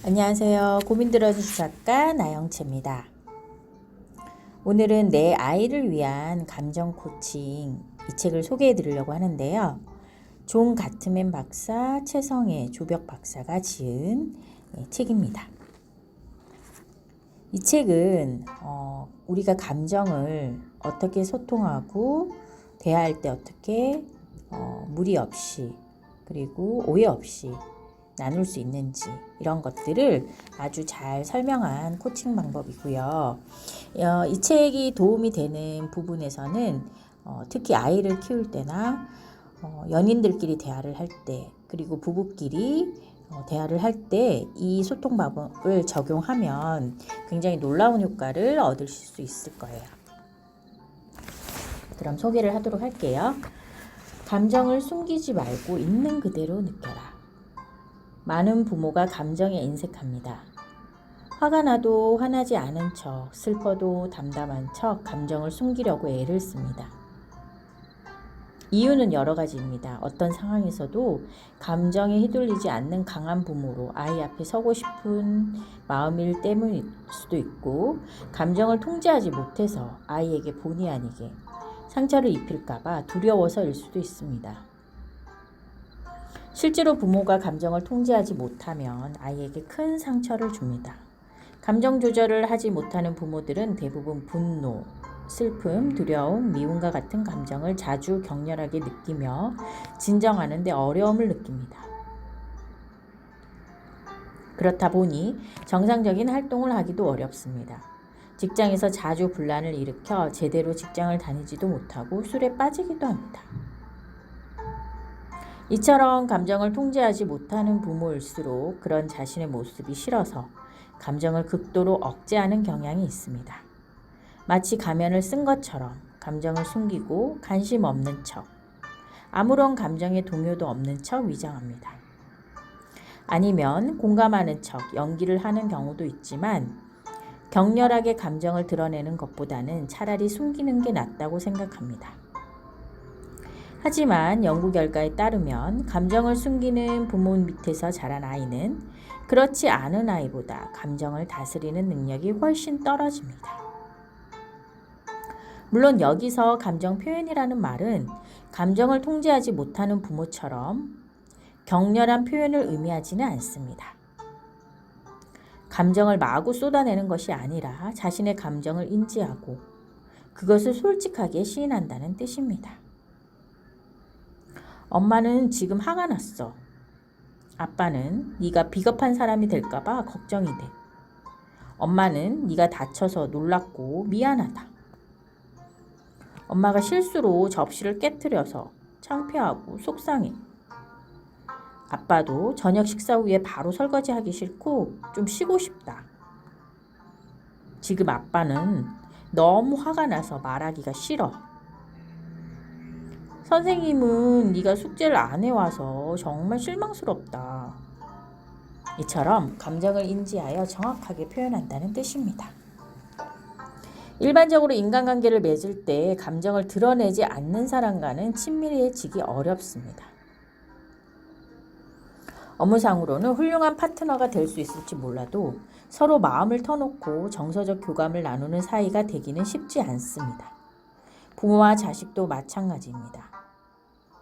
안녕하세요. 고민 들어주신 작가 나영채입니다. 오늘은 내 아이를 위한 감정 코칭 이 책을 소개해 드리려고 하는데요. 존 가트맨 박사, 최성애, 조벽 박사가 지은 책입니다. 이 책은 우리가 감정을 어떻게 소통하고 대화할 때 어떻게 무리 없이 그리고 오해 없이 나눌 수 있는지 이런 것들을 아주 잘 설명한 코칭 방법이고요. 이 책이 도움이 되는 부분에서는 특히 아이를 키울 때나 연인들끼리 대화를 할 때 그리고 부부끼리 대화를 할 때 이 소통 방법을 적용하면 굉장히 놀라운 효과를 얻으실 수 있을 거예요. 그럼 소개를 하도록 할게요. 감정을 숨기지 말고 있는 그대로 느껴라. 많은 부모가 감정에 인색합니다. 화가 나도 화나지 않은 척, 슬퍼도 담담한 척 감정을 숨기려고 애를 씁니다. 이유는 여러 가지입니다. 어떤 상황에서도 감정에 휘둘리지 않는 강한 부모로 아이 앞에 서고 싶은 마음일 때문일 수도 있고, 감정을 통제하지 못해서 아이에게 본의 아니게 상처를 입힐까봐 두려워서일 수도 있습니다. 실제로 부모가 감정을 통제하지 못하면 아이에게 큰 상처를 줍니다. 감정 조절을 하지 못하는 부모들은 대부분 분노, 슬픔, 두려움, 미움과 같은 감정을 자주 격렬하게 느끼며 진정하는 데 어려움을 느낍니다. 그렇다 보니 정상적인 활동을 하기도 어렵습니다. 직장에서 자주 분란을 일으켜 제대로 직장을 다니지도 못하고 술에 빠지기도 합니다. 이처럼 감정을 통제하지 못하는 부모일수록 그런 자신의 모습이 싫어서 감정을 극도로 억제하는 경향이 있습니다. 마치 가면을 쓴 것처럼 감정을 숨기고 관심 없는 척, 아무런 감정의 동요도 없는 척 위장합니다. 아니면 공감하는 척 연기를 하는 경우도 있지만 격렬하게 감정을 드러내는 것보다는 차라리 숨기는 게 낫다고 생각합니다. 하지만 연구 결과에 따르면 감정을 숨기는 부모 밑에서 자란 아이는 그렇지 않은 아이보다 감정을 다스리는 능력이 훨씬 떨어집니다. 물론 여기서 감정 표현이라는 말은 감정을 통제하지 못하는 부모처럼 격렬한 표현을 의미하지는 않습니다. 감정을 마구 쏟아내는 것이 아니라 자신의 감정을 인지하고 그것을 솔직하게 시인한다는 뜻입니다. 엄마는 지금 화가 났어. 아빠는 네가 비겁한 사람이 될까봐 걱정이 돼. 엄마는 네가 다쳐서 놀랐고 미안하다. 엄마가 실수로 접시를 깨트려서 창피하고 속상해. 아빠도 저녁 식사 후에 바로 설거지하기 싫고 좀 쉬고 싶다. 지금 아빠는 너무 화가 나서 말하기가 싫어. 선생님은 네가 숙제를 안 해와서 정말 실망스럽다. 이처럼 감정을 인지하여 정확하게 표현한다는 뜻입니다. 일반적으로 인간관계를 맺을 때 감정을 드러내지 않는 사람과는 친밀해지기 어렵습니다. 업무상으로는 훌륭한 파트너가 될 수 있을지 몰라도 서로 마음을 터놓고 정서적 교감을 나누는 사이가 되기는 쉽지 않습니다. 부모와 자식도 마찬가지입니다.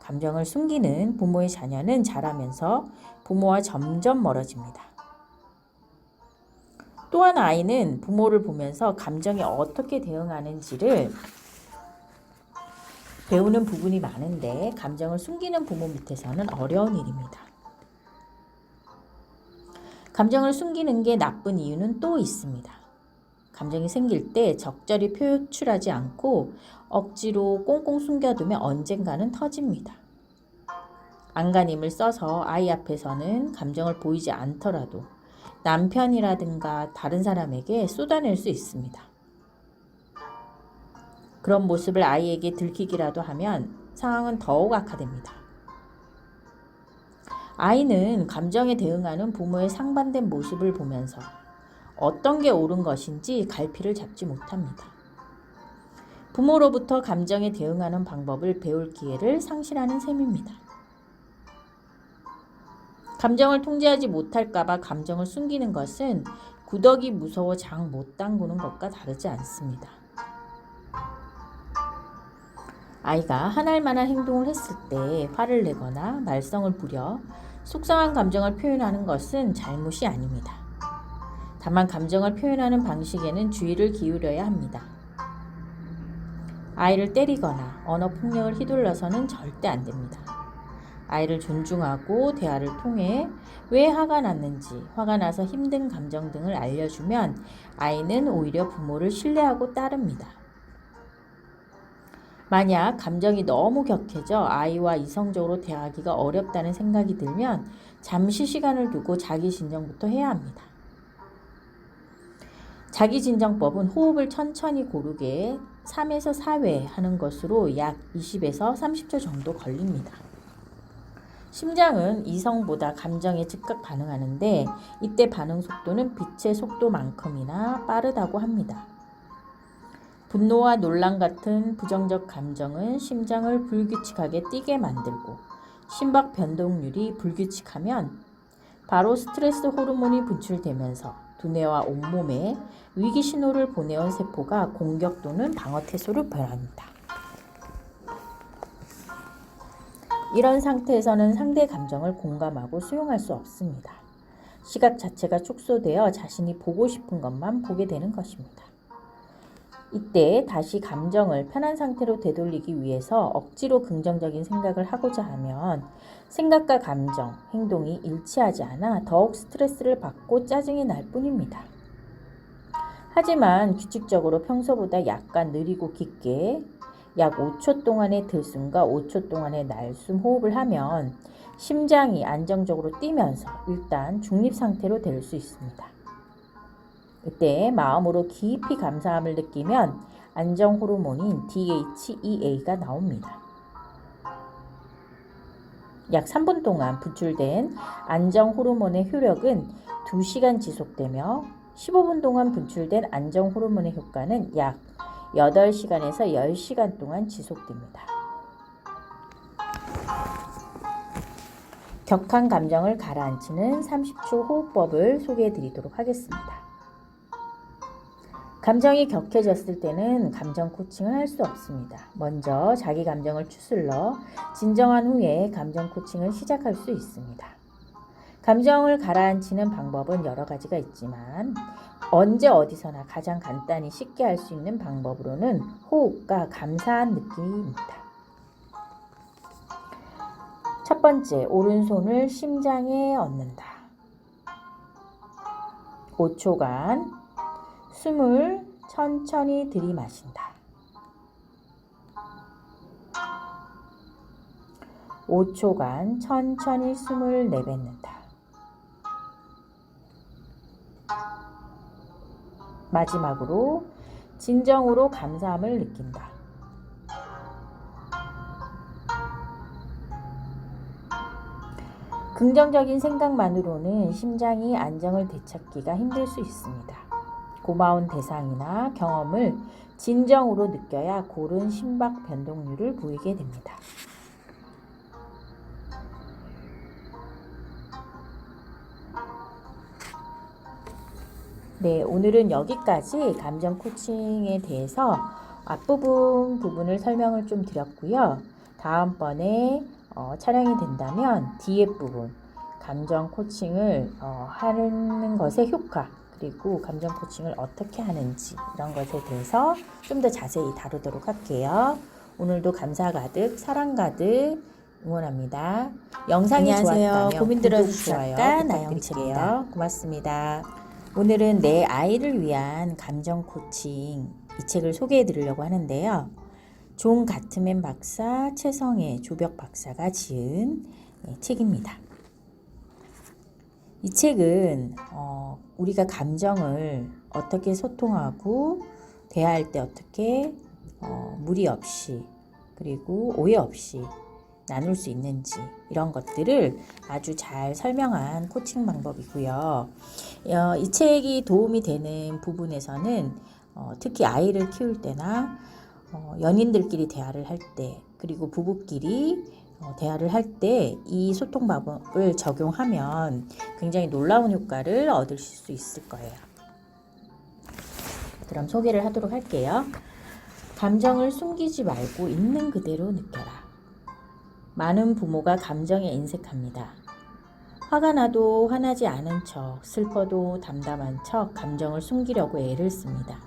감정을 숨기는 부모의 자녀는 자라면서 부모와 점점 멀어집니다. 또한 아이는 부모를 보면서 감정에 어떻게 대응하는지를 배우는 부분이 많은데 감정을 숨기는 부모 밑에서는 어려운 일입니다. 감정을 숨기는 게 나쁜 이유는 또 있습니다. 감정이 생길 때 적절히 표출하지 않고 억지로 꽁꽁 숨겨두면 언젠가는 터집니다. 안간힘을 써서 아이 앞에서는 감정을 보이지 않더라도 남편이라든가 다른 사람에게 쏟아낼 수 있습니다. 그런 모습을 아이에게 들키기라도 하면 상황은 더욱 악화됩니다. 아이는 감정에 대응하는 부모의 상반된 모습을 보면서 어떤 게 옳은 것인지 갈피를 잡지 못합니다. 부모로부터 감정에 대응하는 방법을 배울 기회를 상실하는 셈입니다. 감정을 통제하지 못할까봐 감정을 숨기는 것은 구더기 무서워 장 못 담그는 것과 다르지 않습니다. 아이가 화날 만한 행동을 했을 때 화를 내거나 말썽을 부려 속상한 감정을 표현하는 것은 잘못이 아닙니다. 다만 감정을 표현하는 방식에는 주의를 기울여야 합니다. 아이를 때리거나 언어 폭력을 휘둘러서는 절대 안 됩니다. 아이를 존중하고 대화를 통해 왜 화가 났는지, 화가 나서 힘든 감정 등을 알려주면 아이는 오히려 부모를 신뢰하고 따릅니다. 만약 감정이 너무 격해져 아이와 이성적으로 대화하기가 어렵다는 생각이 들면 잠시 시간을 두고 자기진정부터 해야 합니다. 자기진정법은 호흡을 천천히 고르게 3에서 4회 하는 것으로 약 20에서 30초 정도 걸립니다. 심장은 이성보다 감정에 즉각 반응하는데 이때 반응 속도는 빛의 속도만큼이나 빠르다고 합니다. 분노와 논란 같은 부정적 감정은 심장을 불규칙하게 뛰게 만들고 심박 변동률이 불규칙하면 바로 스트레스 호르몬이 분출되면서 두뇌와 온몸에 위기 신호를 보내온 세포가 공격 또는 방어 태세로 변합니다. 이런 상태에서는 상대 감정을 공감하고 수용할 수 없습니다. 시각 자체가 축소되어 자신이 보고 싶은 것만 보게 되는 것입니다. 이때 다시 감정을 편한 상태로 되돌리기 위해서 억지로 긍정적인 생각을 하고자 하면 생각과 감정, 행동이 일치하지 않아 더욱 스트레스를 받고 짜증이 날 뿐입니다. 하지만 규칙적으로 평소보다 약간 느리고 깊게 약 5초 동안의 들숨과 5초 동안의 날숨 호흡을 하면 심장이 안정적으로 뛰면서 일단 중립 상태로 될 수 있습니다. 이때 마음으로 깊이 감사함을 느끼면 안정 호르몬인 DHEA가 나옵니다. 약 3분 동안 분출된 안정 호르몬의 효력은 2시간 지속되며 15분 동안 분출된 안정 호르몬의 효과는 약 8시간에서 10시간 동안 지속됩니다. 격한 감정을 가라앉히는 30초 호흡법을 소개해 드리도록 하겠습니다. 감정이 격해졌을 때는 감정 코칭을 할 수 없습니다. 먼저 자기 감정을 추슬러 진정한 후에 감정 코칭을 시작할 수 있습니다. 감정을 가라앉히는 방법은 여러 가지가 있지만 언제 어디서나 가장 간단히 쉽게 할 수 있는 방법으로는 호흡과 감사한 느낌입니다. 첫 번째, 오른손을 심장에 얹는다. 5초간 숨을 천천히 들이마신다. 5초간 천천히 숨을 내뱉는다. 마지막으로 진정으로 감사함을 느낀다. 긍정적인 생각만으로는 심장이 안정을 되찾기가 힘들 수 있습니다. 고마운 대상이나 경험을 진정으로 느껴야 고른 심박 변동률을 보이게 됩니다. 네, 오늘은 여기까지 감정 코칭에 대해서 앞부분을 설명을 좀 드렸고요. 다음번에 촬영이 된다면 뒤에 부분 감정 코칭을 하는 것의 효과 그리고 감정 코칭을 어떻게 하는지 이런 것에 대해서 좀 더 자세히 다루도록 할게요. 오늘도 감사 가득 사랑 가득 응원합니다. 영상이 좋았다면 고민 들어주실 작가 나영채입니다. 고맙습니다. 오늘은 내 아이를 위한 감정 코칭 이 책을 소개해 드리려고 하는데요. 존 가트맨 박사, 최성애, 조벽 박사가 지은 책입니다. 이 책은 우리가 감정을 어떻게 소통하고 대화할 때 어떻게 무리 없이 그리고 오해 없이 나눌 수 있는지 이런 것들을 아주 잘 설명한 코칭 방법이고요. 이 책이 도움이 되는 부분에서는 특히 아이를 키울 때나 연인들끼리 대화를 할 때 그리고 부부끼리 대화를 할 때 이 소통 방법을 적용하면 굉장히 놀라운 효과를 얻으실 수 있을 거예요. 그럼 소개를 하도록 할게요. 감정을 숨기지 말고 있는 그대로 느껴라. 많은 부모가 감정에 인색합니다. 화가 나도 화나지 않은 척, 슬퍼도 담담한 척 감정을 숨기려고 애를 씁니다.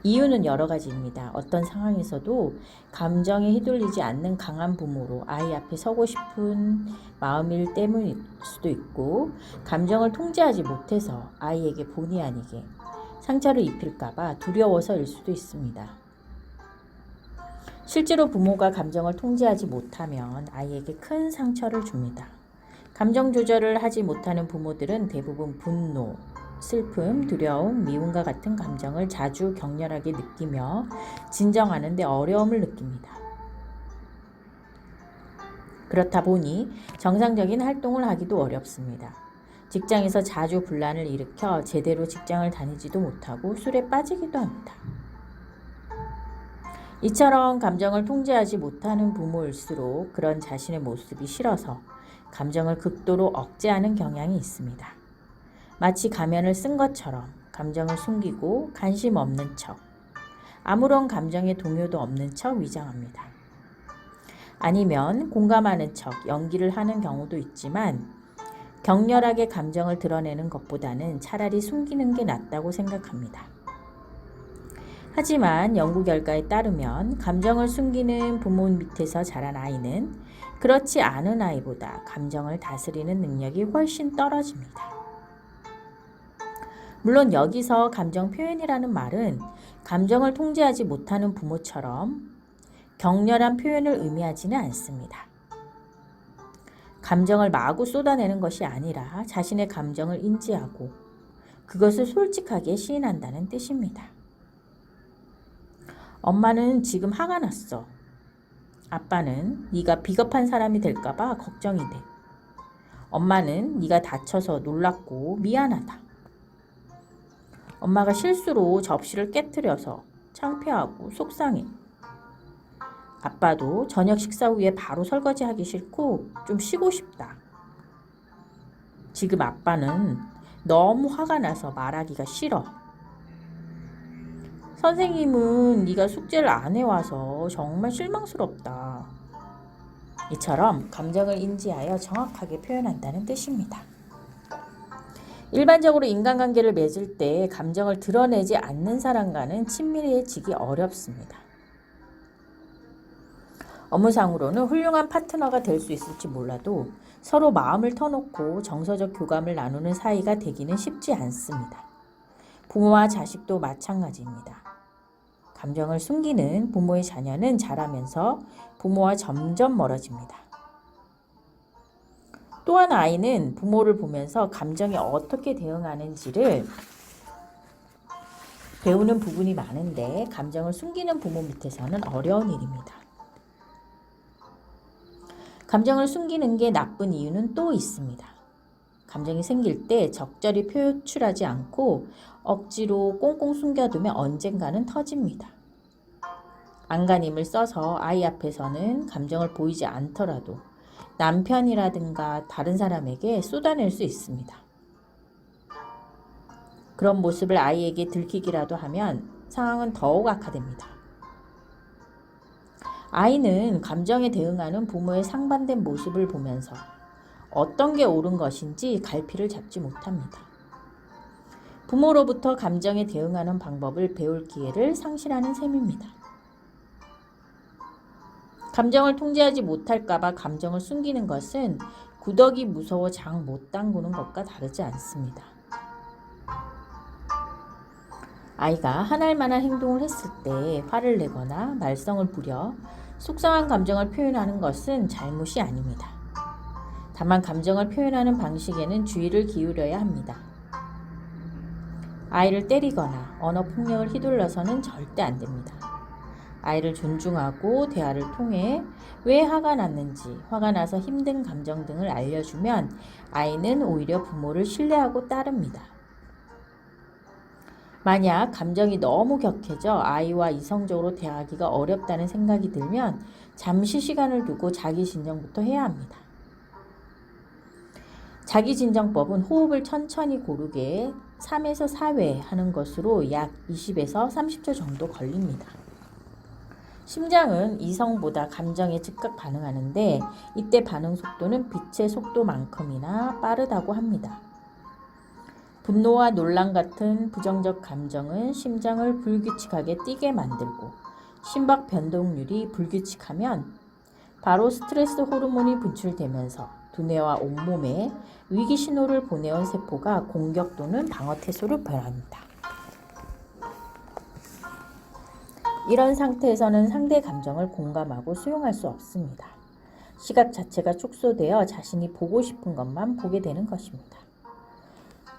이유는 여러 가지입니다. 어떤 상황에서도 감정에 휘둘리지 않는 강한 부모로 아이 앞에 서고 싶은 마음일 때문일 수도 있고, 감정을 통제하지 못해서 아이에게 본의 아니게 상처를 입힐까봐 두려워서일 수도 있습니다. 실제로 부모가 감정을 통제하지 못하면 아이에게 큰 상처를 줍니다. 감정 조절을 하지 못하는 부모들은 대부분 분노, 슬픔, 두려움, 미움과 같은 감정을 자주 격렬하게 느끼며 진정하는 데 어려움을 느낍니다. 그렇다 보니 정상적인 활동을 하기도 어렵습니다. 직장에서 자주 분란을 일으켜 제대로 직장을 다니지도 못하고 술에 빠지기도 합니다. 이처럼 감정을 통제하지 못하는 부모일수록 그런 자신의 모습이 싫어서 감정을 극도로 억제하는 경향이 있습니다. 마치 가면을 쓴 것처럼 감정을 숨기고 관심 없는 척, 아무런 감정의 동요도 없는 척 위장합니다. 아니면 공감하는 척 연기를 하는 경우도 있지만 격렬하게 감정을 드러내는 것보다는 차라리 숨기는 게 낫다고 생각합니다. 하지만 연구 결과에 따르면 감정을 숨기는 부모 밑에서 자란 아이는 그렇지 않은 아이보다 감정을 다스리는 능력이 훨씬 떨어집니다. 물론 여기서 감정 표현이라는 말은 감정을 통제하지 못하는 부모처럼 격렬한 표현을 의미하지는 않습니다. 감정을 마구 쏟아내는 것이 아니라 자신의 감정을 인지하고 그것을 솔직하게 시인한다는 뜻입니다. 엄마는 지금 화가 났어. 아빠는 네가 비겁한 사람이 될까봐 걱정이 돼. 엄마는 네가 다쳐서 놀랐고 미안하다. 엄마가 실수로 접시를 깨트려서 창피하고 속상해. 아빠도 저녁 식사 후에 바로 설거지하기 싫고 좀 쉬고 싶다. 지금 아빠는 너무 화가 나서 말하기가 싫어. 선생님은 네가 숙제를 안 해와서 정말 실망스럽다. 이처럼 감정을 인지하여 정확하게 표현한다는 뜻입니다. 일반적으로 인간관계를 맺을 때 감정을 드러내지 않는 사람과는 친밀해지기 어렵습니다. 업무상으로는 훌륭한 파트너가 될 수 있을지 몰라도 서로 마음을 터놓고 정서적 교감을 나누는 사이가 되기는 쉽지 않습니다. 부모와 자식도 마찬가지입니다. 감정을 숨기는 부모의 자녀는 자라면서 부모와 점점 멀어집니다. 또한 아이는 부모를 보면서 감정에 어떻게 대응하는지를 배우는 부분이 많은데 감정을 숨기는 부모 밑에서는 어려운 일입니다. 감정을 숨기는 게 나쁜 이유는 또 있습니다. 감정이 생길 때 적절히 표출하지 않고 억지로 꽁꽁 숨겨두면 언젠가는 터집니다. 안간힘을 써서 아이 앞에서는 감정을 보이지 않더라도 남편이라든가 다른 사람에게 쏟아낼 수 있습니다. 그런 모습을 아이에게 들키기라도 하면 상황은 더욱 악화됩니다. 아이는 감정에 대응하는 부모의 상반된 모습을 보면서 어떤 게 옳은 것인지 갈피를 잡지 못합니다. 부모로부터 감정에 대응하는 방법을 배울 기회를 상실하는 셈입니다. 감정을 통제하지 못할까봐 감정을 숨기는 것은 구더기 무서워 장 못 담그는 것과 다르지 않습니다. 아이가 화날 만한 행동을 했을 때 화를 내거나 말썽을 부려 속상한 감정을 표현하는 것은 잘못이 아닙니다. 다만 감정을 표현하는 방식에는 주의를 기울여야 합니다. 아이를 때리거나 언어폭력을 휘둘러서는 절대 안 됩니다. 아이를 존중하고 대화를 통해 왜 화가 났는지, 화가 나서 힘든 감정 등을 알려주면 아이는 오히려 부모를 신뢰하고 따릅니다. 만약 감정이 너무 격해져 아이와 이성적으로 대하기가 어렵다는 생각이 들면 잠시 시간을 두고 자기 진정부터 해야 합니다. 자기 진정법은 호흡을 천천히 고르게 3에서 4회 하는 것으로 약 20에서 30초 정도 걸립니다. 심장은 이성보다 감정에 즉각 반응하는데 이때 반응 속도는 빛의 속도만큼이나 빠르다고 합니다. 분노와 논란 같은 부정적 감정은 심장을 불규칙하게 뛰게 만들고 심박 변동률이 불규칙하면 바로 스트레스 호르몬이 분출되면서 두뇌와 온몸에 위기 신호를 보내온 세포가 공격 또는 방어 태세로 변합니다. 이런 상태에서는 상대 감정을 공감하고 수용할 수 없습니다. 시각 자체가 축소되어 자신이 보고 싶은 것만 보게 되는 것입니다.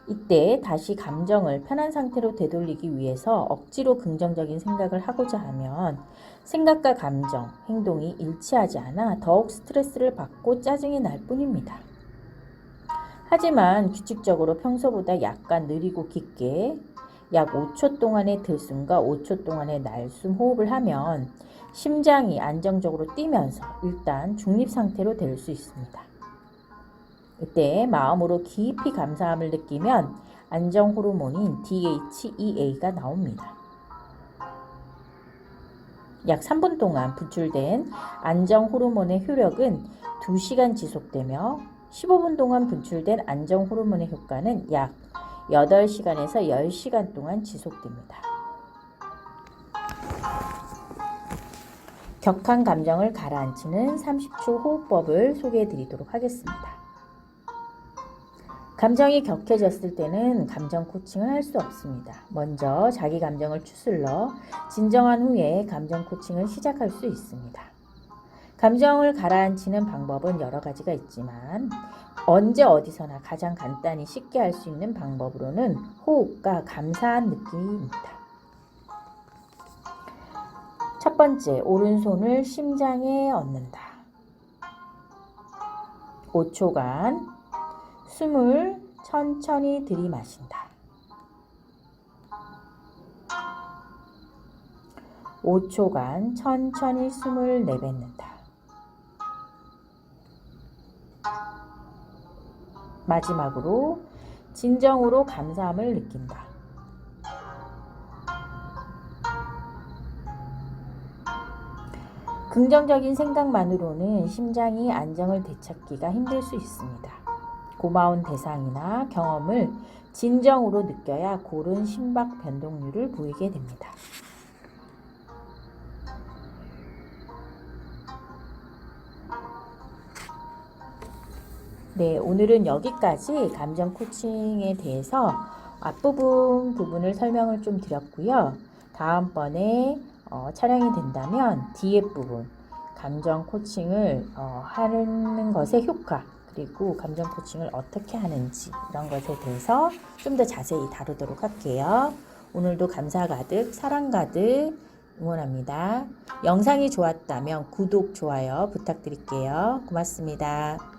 이때 다시 감정을 편한 상태로 되돌리기 위해서 억지로 긍정적인 생각을 하고자 하면 생각과 감정, 행동이 일치하지 않아 더욱 스트레스를 받고 짜증이 날 뿐입니다. 하지만 규칙적으로 평소보다 약간 느리고 깊게 약 5초 동안의 들숨과 5초 동안의 날숨 호흡을 하면 심장이 안정적으로 뛰면서 일단 중립 상태로 될 수 있습니다. 이때 마음으로 깊이 감사함을 느끼면 안정 호르몬인 DHEA가 나옵니다. 약 3분 동안 분출된 안정 호르몬의 효력은 2시간 지속되며 15분 동안 분출된 안정 호르몬의 효과는 약 8시간에서 10시간 동안 지속됩니다. 격한 감정을 가라앉히는 30초 호흡법을 소개해 드리도록 하겠습니다. 감정이 격해졌을 때는 감정 코칭을 할 수 없습니다. 먼저 자기 감정을 추슬러 진정한 후에 감정 코칭을 시작할 수 있습니다. 감정을 가라앉히는 방법은 여러 가지가 있지만 언제 어디서나 가장 간단히 쉽게 할 수 있는 방법으로는 호흡과 감사한 느낌입니다. 첫 번째, 오른손을 심장에 얹는다. 5초간 숨을 천천히 들이마신다. 5초간 천천히 숨을 내뱉는다. 마지막으로 진정으로 감사함을 느낀다. 긍정적인 생각만으로는 심장이 안정을 되찾기가 힘들 수 있습니다. 고마운 대상이나 경험을 진정으로 느껴야 고른 심박 변동률을 보이게 됩니다. 네, 오늘은 여기까지 감정 코칭에 대해서 앞부분을 설명을 좀 드렸고요. 다음번에 촬영이 된다면 뒤에 부분 감정 코칭을 하는 것의 효과 그리고 감정 코칭을 어떻게 하는지 이런 것에 대해서 좀 더 자세히 다루도록 할게요. 오늘도 감사 가득 사랑 가득 응원합니다. 영상이 좋았다면 구독, 좋아요 부탁드릴게요. 고맙습니다.